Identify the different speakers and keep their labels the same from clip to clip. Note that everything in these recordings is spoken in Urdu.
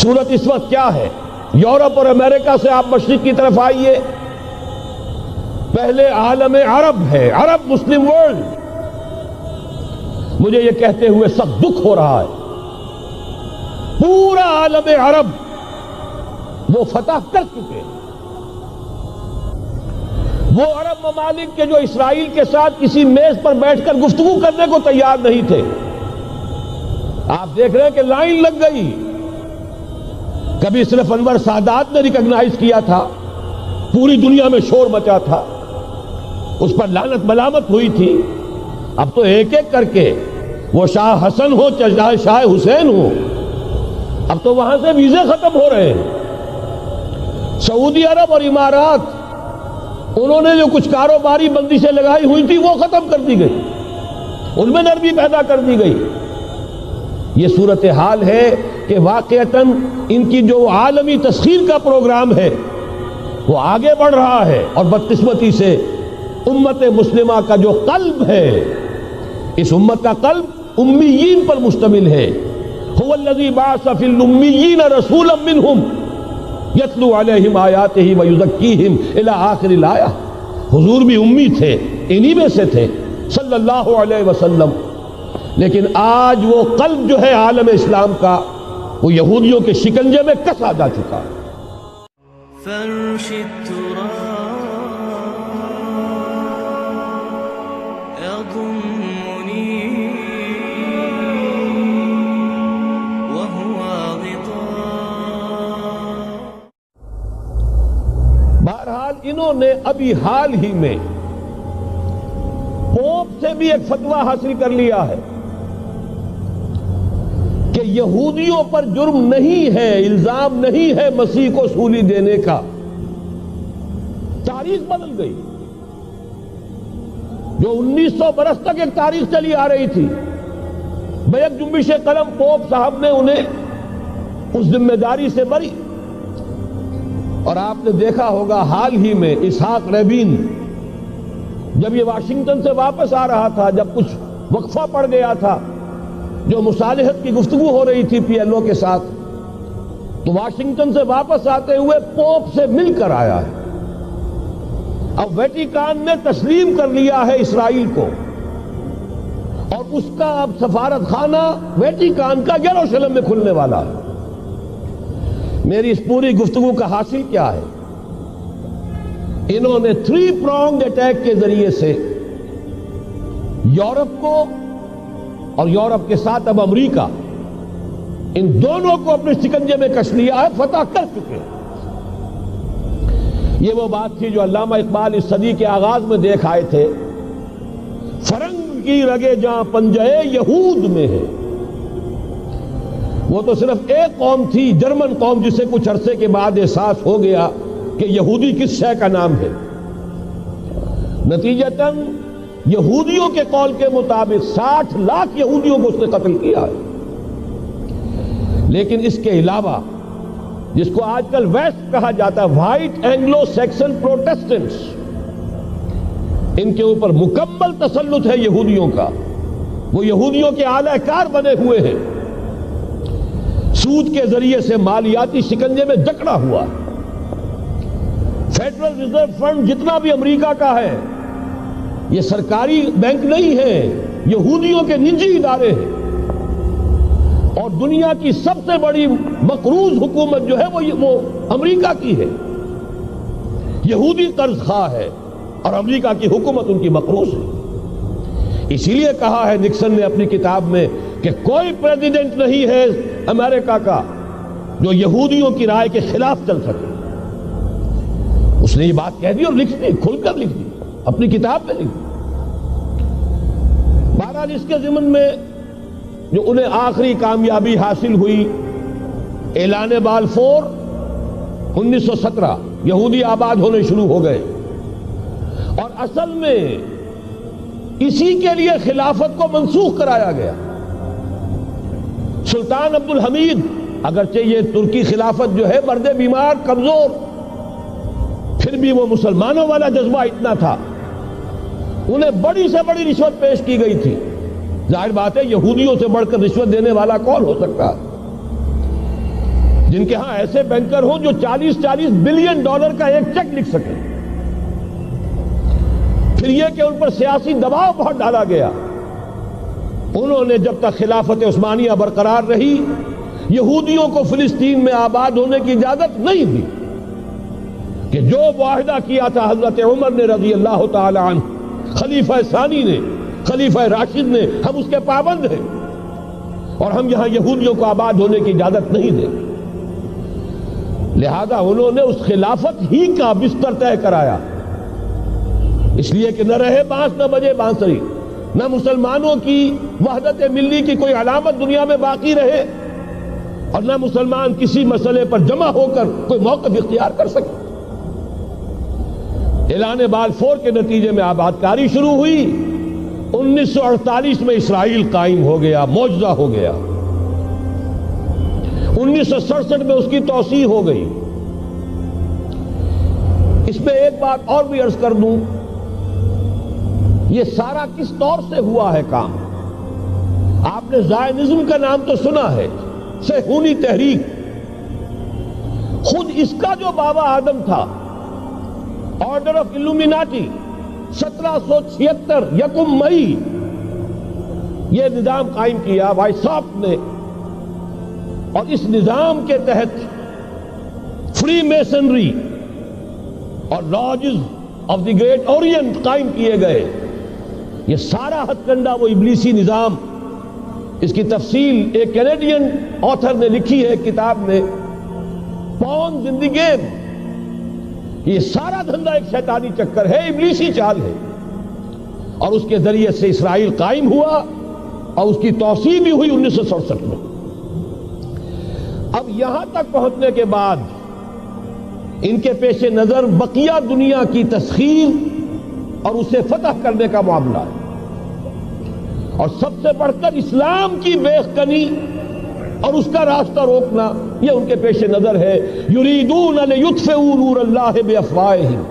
Speaker 1: صورت اس وقت کیا ہے؟ یورپ اور امریکہ سے آپ مشرق کی طرف آئیے، پہلے عالم عرب ہے، عرب مسلم ورلڈ. مجھے یہ کہتے ہوئے سخت دکھ ہو رہا ہے، پورا عالم عرب وہ فتح کر چکے. وہ عرب ممالک کے جو اسرائیل کے ساتھ کسی میز پر بیٹھ کر گفتگو کرنے کو تیار نہیں تھے، آپ دیکھ رہے ہیں کہ لائن لگ گئی. کبھی صرف انور سادات نے ریکگنائز کیا تھا، پوری دنیا میں شور مچا تھا، اس پر لعنت ملامت ہوئی تھی. اب تو ایک ایک کر کے، وہ شاہ حسن ہو چاہے شاہ حسین ہو، اب تو وہاں سے ویزے ختم ہو رہے ہیں. سعودی عرب اور امارات، انہوں نے جو کچھ کاروباری بندشیں لگائی ہوئی تھی وہ ختم کر دی گئی، ان میں نرمی پیدا کر دی گئی. یہ صورتحال ہے کہ واقعتاً ان کی جو عالمی تسخیر کا پروگرام ہے وہ آگے بڑھ رہا ہے، اور بدقسمتی سے امت مسلمہ کا جو قلب ہے، اس امت کا قلب امیین پر مشتمل ہے. هو الذی بعث فی الامیین رسولا منہم یتلو علیہم آیاتہ ویزکیہم الی آخر الآیہ. حضور بھی امی تھے، انہی میں سے تھے صلی اللہ علیہ وسلم. لیکن آج وہ قلب جو ہے عالم اسلام کا، وہ یہودیوں کے شکنجے میں کسا جا چکا ہے.
Speaker 2: فرش التراب يضمني وهو غطاء.
Speaker 1: بہرحال انہوں نے ابھی حال ہی میں پوپ سے بھی ایک فتویٰ حاصل کر لیا ہے کہ یہودیوں پر جرم نہیں ہے، الزام نہیں ہے مسیح کو سولی دینے کا. تاریخ بدل گئی. جو 1900 برس تک ایک تاریخ چلی آ رہی تھی، بیک جنبش قلم پوپ صاحب نے انہیں اس ذمہ داری سے بری. اور آپ نے دیکھا ہوگا حال ہی میں اسحاق ریبین جب یہ واشنگٹن سے واپس آ رہا تھا، جب کچھ وقفہ پڑ گیا تھا، جو مصالحت کی گفتگو ہو رہی تھی پی ایل او کے ساتھ، تو واشنگٹن سے واپس آتے ہوئے پوپ سے مل کر آیا ہے. اب ویٹیکان نے تسلیم کر لیا ہے اسرائیل کو، اور اس کا اب سفارت خانہ ویٹیکان کا یروشلم میں کھلنے والا ہے. میری اس پوری گفتگو کا حاصل کیا ہے؟ انہوں نے 3 pronged اٹیک کے ذریعے سے یورپ کو اور یورپ کے ساتھ اب امریکہ، ان دونوں کو اپنے شکنجے میں کش لیا ہے، فتح کر چکے ہیں. یہ وہ بات تھی جو علامہ اقبال اس صدی کے آغاز میں دیکھ آئے تھے، فرنگ کی رگے جہاں پنجے یہود میں ہے. وہ تو صرف ایک قوم تھی، جرمن قوم، جسے کچھ عرصے کے بعد احساس ہو گیا کہ یہودی کس شے کا نام ہے. نتیجتاً یہودیوں کے قول کے مطابق 60 لاکھ یہودیوں کو اس نے قتل کیا ہے. لیکن اس کے علاوہ جس کو آج کل ویسٹ کہا جاتا ہے، وائٹ اینگلو سیکسن پروٹیسٹنٹس، ان کے اوپر مکمل تسلط ہے یہودیوں کا. وہ یہودیوں کے اعلی کار بنے ہوئے ہیں، سود کے ذریعے سے مالیاتی شکنجے میں جکڑا ہوا. فیڈرل ریزرو فنڈ جتنا بھی امریکہ کا ہے، یہ سرکاری بینک نہیں ہے، یہودیوں کے نجی ادارے ہیں. اور دنیا کی سب سے بڑی مقروض حکومت جو ہے وہ امریکہ کی ہے. یہودی قرض خواہ ہے اور امریکہ کی حکومت ان کی مقروض ہے. اسی لیے کہا ہے نکسن نے اپنی کتاب میں کہ کوئی پریزیڈنٹ نہیں ہے امریکہ کا جو یہودیوں کی رائے کے خلاف چل سکے. اس نے یہ بات کہہ دی اور لکھ دی، کھل کر لکھ دی، اپنی کتاب میں لکھ دی. بہرحال اس کے ضمن میں جو انہیں آخری کامیابی حاصل ہوئی، اعلان بالفور 1917، یہودی آباد ہونے شروع ہو گئے. اور اصل میں اسی کے لیے خلافت کو منسوخ کرایا گیا. سلطان عبد الحمید، اگرچہ یہ ترکی خلافت جو ہے مرد بیمار کمزور، پھر بھی وہ مسلمانوں والا جذبہ اتنا تھا، انہیں بڑی سے بڑی رشوت پیش کی گئی تھی. ظاہر بات ہے یہودیوں سے بڑھ کر رشوت دینے والا کون ہو سکتا؟ جن کے ہاں ایسے بینکر ہوں جو 40 بلین ڈالر کا ایک چیک لکھ سکیں. پھر یہ کہ ان پر سیاسی دباؤ بہت ڈالا گیا. انہوں نے جب تک خلافت عثمانیہ برقرار رہی یہودیوں کو فلسطین میں آباد ہونے کی اجازت نہیں دی کہ جو معاہدہ کیا تھا حضرت عمر نے رضی اللہ تعالی عنہ، خلیفہ ثانی نے، خلیفہ راشد نے، ہم اس کے پابند ہیں اور ہم یہاں یہودیوں کو آباد ہونے کی اجازت نہیں دیں. لہذا انہوں نے اس خلافت ہی کا بستر طے کرایا، اس لیے کہ نہ رہے بانس نہ بجے بانسری، نہ مسلمانوں کی وحدت ملی کی کوئی علامت دنیا میں باقی رہے اور نہ مسلمان کسی مسئلے پر جمع ہو کر کوئی موقف اختیار کر سکے. اعلان بلفور کے نتیجے میں آباد کاری شروع ہوئی. 1948 میں اسرائیل قائم ہو گیا، معجزہ ہو گیا. 1967 میں اس کی توسیع ہو گئی. اس میں ایک بات اور بھی عرض کر دوں، یہ سارا کس طور سے ہوا ہے کام؟ آپ نے زائنزم کا نام تو سنا ہے، صہیونی تحریک. خود اس کا جو بابا آدم تھا، آرڈر آف الومیناٹی، 1776 یکم مئی یہ نظام قائم کیا وائساپ نے، اور اس نظام کے تحت فری میسنری اور lodges of the great Orient قائم کیے گئے. یہ سارا ہتھ کنڈا وہ ابلیسی نظام، اس کی تفصیل ایک کینیڈین آتھر نے لکھی ہے کتاب میں، پونز ان دی گیم. یہ سارا دھندا ایک شیطانی چکر ہے، ابلیسی چال ہے، اور اس کے ذریعے سے اسرائیل قائم ہوا اور اس کی توسیع بھی ہوئی 1967 میں. اب یہاں تک پہنچنے کے بعد ان کے پیش نظر بقیہ دنیا کی تسخیر اور اسے فتح کرنے کا معاملہ ہے، اور سب سے بڑھ کر اسلام کی بیخکنی اور اس کا راستہ روکنا یہ ان کے پیش نظر ہے. یریدون لیطفئوا نور اللہ بافواہہم.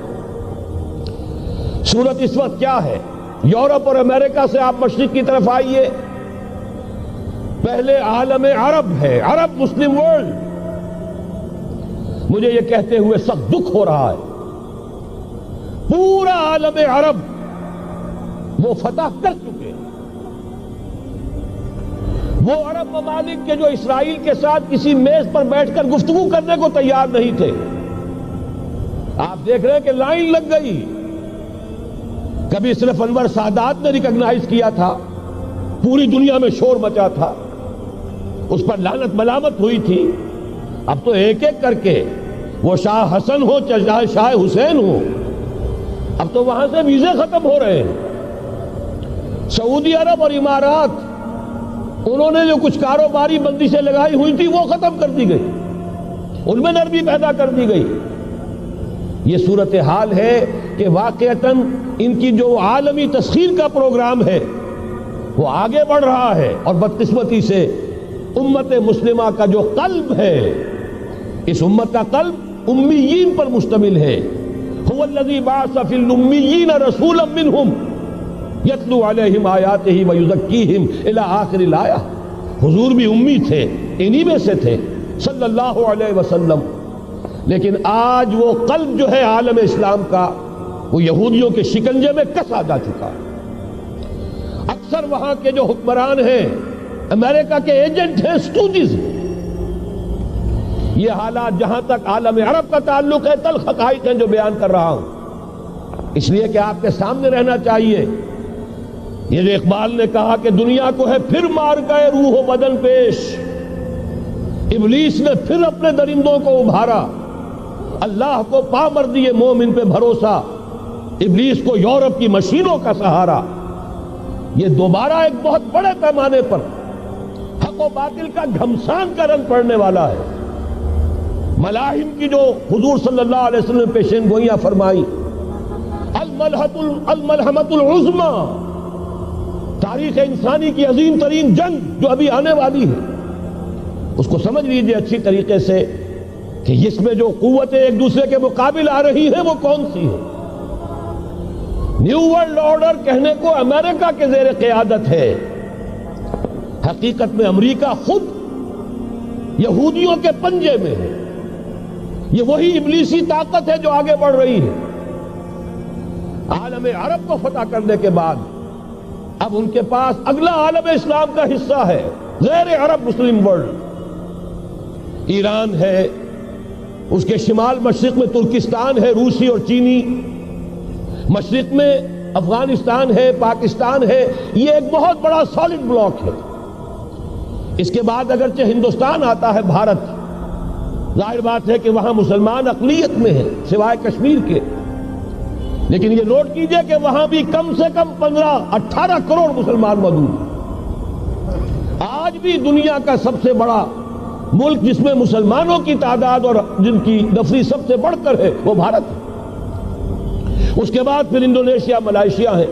Speaker 1: صورت اس وقت کیا ہے؟ یورپ اور امریکہ سے آپ مشرق کی طرف آئیے، پہلے عالم عرب ہے، عرب مسلم ورلڈ. مجھے یہ کہتے ہوئے سخت دکھ ہو رہا ہے، پورا عالم عرب وہ فتح کر چکے. وہ عرب ممالک کے جو اسرائیل کے ساتھ کسی میز پر بیٹھ کر گفتگو کرنے کو تیار نہیں تھے، آپ دیکھ رہے ہیں کہ لائن لگ گئی. کبھی صرف انور سادات نے ریکگنائز کیا تھا، پوری دنیا میں شور مچا تھا، اس پر لعنت ملامت ہوئی تھی. اب تو ایک ایک کر کے، وہ شاہ حسن ہو چاہے شاہ حسین ہو، اب تو وہاں سے ویزے ختم ہو رہے ہیں. سعودی عرب اور امارات، انہوں نے جو کچھ کاروباری بندشیں لگائی ہوئی تھی وہ ختم کر دی گئی، ان میں نرمی پیدا کر دی گئی. یہ صورتحال ہے کہ واقعتاً ان کی جو عالمی تسخیر کا پروگرام ہے وہ آگے بڑھ رہا ہے، اور بدقسمتی سے امت مسلمہ کا جو قلب ہے، اس امت کا قلب امیین پر مشتمل ہے. هو الذی بعث فی الامیین رسولا منہم یتلو علیہم آیاتہ ویزکیہم الی آخر الآیہ. حضور بھی امی تھے، انہی میں سے تھے صلی اللہ علیہ وسلم. لیکن آج وہ قلب جو ہے عالم اسلام کا، وہ یہودیوں کے شکنجے میں کسا جا چکا ہے. اکثر وہاں کے جو حکمران ہیں، امریکہ کے ایجنٹ ہیں، اسٹوڈیز. یہ حالات جہاں تک عالم عرب کا تعلق ہے، تلخ حقائق ہیں جو بیان کر رہا ہوں، اس لیے کہ آپ کے سامنے رہنا چاہیے. یہ جو اقبال نے کہا کہ دنیا کو ہے پھر مار گئے روح و بدن پیش، ابلیس نے پھر اپنے درندوں کو ابھارا، اللہ کو پا مر دیے مومن پہ بھروسہ، ابلیس کو یورپ کی مشینوں کا سہارا. یہ دوبارہ ایک بہت بڑے پیمانے پر حق و باطل کا گھمسان کا رنگ پڑنے والا ہے. ملاحم کی جو حضور صلی اللہ علیہ وسلم نے پیشین گوئیاں فرمائی، الملحمۃ العظمیٰ، تاریخ انسانی کی عظیم ترین جنگ جو ابھی آنے والی ہے، اس کو سمجھ لیجئے اچھی طریقے سے کہ اس میں جو قوتیں ایک دوسرے کے مقابل آ رہی ہیں وہ کون سی ہے. نیو ورلڈ آرڈر کہنے کو امریکہ کے زیر قیادت ہے، حقیقت میں امریکہ خود یہودیوں کے پنجے میں ہے. یہ وہی ابلیسی طاقت ہے جو آگے بڑھ رہی ہے. عالم عرب کو فتح کرنے کے بعد اب ان کے پاس اگلا عالم اسلام کا حصہ ہے غیر عرب مسلم ورلڈ. ایران ہے، اس کے شمال مشرق میں ترکستان ہے، روسی اور چینی، مشرق میں افغانستان ہے، پاکستان ہے. یہ ایک بہت بڑا سالڈ بلاک ہے. اس کے بعد اگرچہ ہندوستان آتا ہے، بھارت، ظاہر بات ہے کہ وہاں مسلمان اقلیت میں ہیں سوائے کشمیر کے، لیکن یہ نوٹ کیجئے کہ وہاں بھی کم سے کم 15-18 کروڑ مسلمان موجود ہیں. آج بھی دنیا کا سب سے بڑا ملک جس میں مسلمانوں کی تعداد اور جن کی نفری سب سے بڑھ کر ہے وہ بھارت ہے. اس کے بعد پھر انڈونیشیا، ملائیشیا ہے.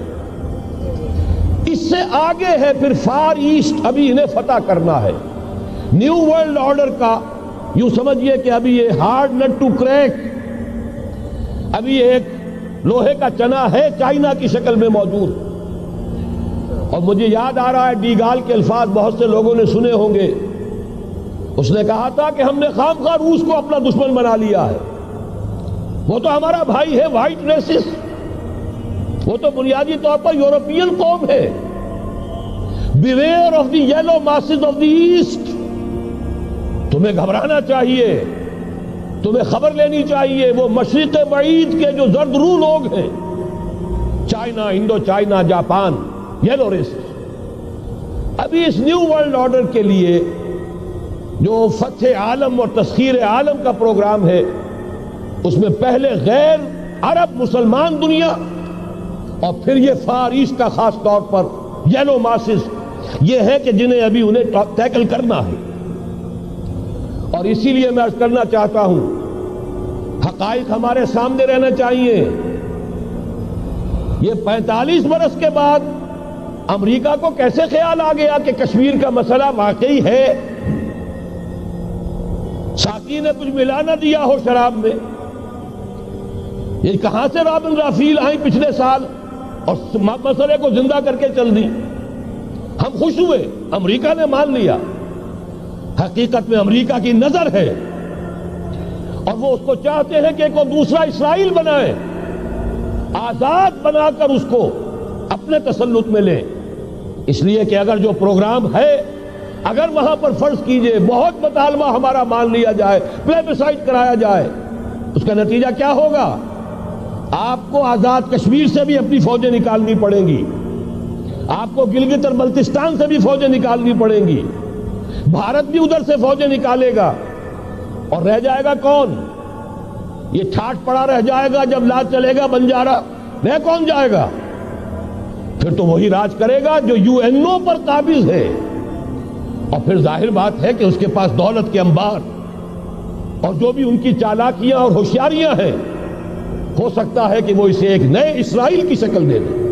Speaker 1: اس سے آگے ہے پھر فار ایسٹ، ابھی انہیں فتح کرنا ہے. نیو ورلڈ آرڈر کا یوں سمجھئے کہ ابھی یہ ہارڈ نٹ ٹو کریک، ابھی ایک لوہے کا چنا ہے چائنا کی شکل میں موجود. اور مجھے یاد آ رہا ہے ڈی گال کے الفاظ بہت سے لوگوں نے سنے ہوں گے. اس نے کہا تھا کہ ہم نے خام خواہ روس کو اپنا دشمن بنا لیا ہے، وہ تو ہمارا بھائی ہے، وائٹ ریسس، وہ تو بنیادی طور پر یورپین قوم ہے. Beware of the yellow masses of the east. تمہیں گھبرانا چاہیے، تمہیں خبر لینی چاہیے. وہ مشرق بعید کے جو زرد رو لوگ ہیں، China, Indo China, Japan, yellow races. ابھی اس نیو ورلڈ آرڈر کے لیے جو فتح عالم اور تسخیر عالم کا پروگرام ہے، اس میں پہلے غیر عرب مسلمان دنیا اور پھر یہ فار ایسٹ کا خاص طور پر یلو ماسز، یہ ہے کہ جنہیں ابھی انہیں ٹیکل کرنا ہے. اور اسی لیے میں عرض کرنا چاہتا ہوں، حقائق ہمارے سامنے رہنا چاہیے. یہ 45 برس کے بعد امریکہ کو کیسے خیال آ گیا کہ کشمیر کا مسئلہ واقعی ہے؟ ساقی نے کچھ ملا نہ دیا ہو شراب میں. یہ کہاں سے رابن رافیل آئیں پچھلے سال اور مسئلے کو زندہ کر کے چل دی. ہم خوش ہوئے، امریکہ نے مان لیا. حقیقت میں امریکہ کی نظر ہے اور وہ اس کو چاہتے ہیں کہ ایک دوسرا اسرائیل بنائے، آزاد بنا کر اس کو اپنے تسلط میں لیں. اس لیے کہ اگر جو پروگرام ہے، اگر وہاں پر فرض کیجئے بہت مطالبہ ہمارا مان لیا جائے، پلیبسائٹ کرایا جائے، اس کا نتیجہ کیا ہوگا؟ آپ کو آزاد کشمیر سے بھی اپنی فوجیں نکالنی پڑیں گی، آپ کو گلگت اور بلتستان سے بھی فوجیں نکالنی پڑیں گی، بھارت بھی ادھر سے فوجیں نکالے گا. اور رہ جائے گا کون؟ یہ ٹھاٹ پڑا رہ جائے گا. جب لاج چلے گا بنجارا، رہ کون جائے گا؟ پھر تو وہی راج کرے گا جو یو این او پر قابض ہے. اور پھر ظاہر بات ہے کہ اس کے پاس دولت کے انبار اور جو بھی ان کی چالاکیاں اور ہوشیاریاں ہیں، ہو سکتا ہے کہ وہ اسے ایک نئے اسرائیل کی شکل دے دے.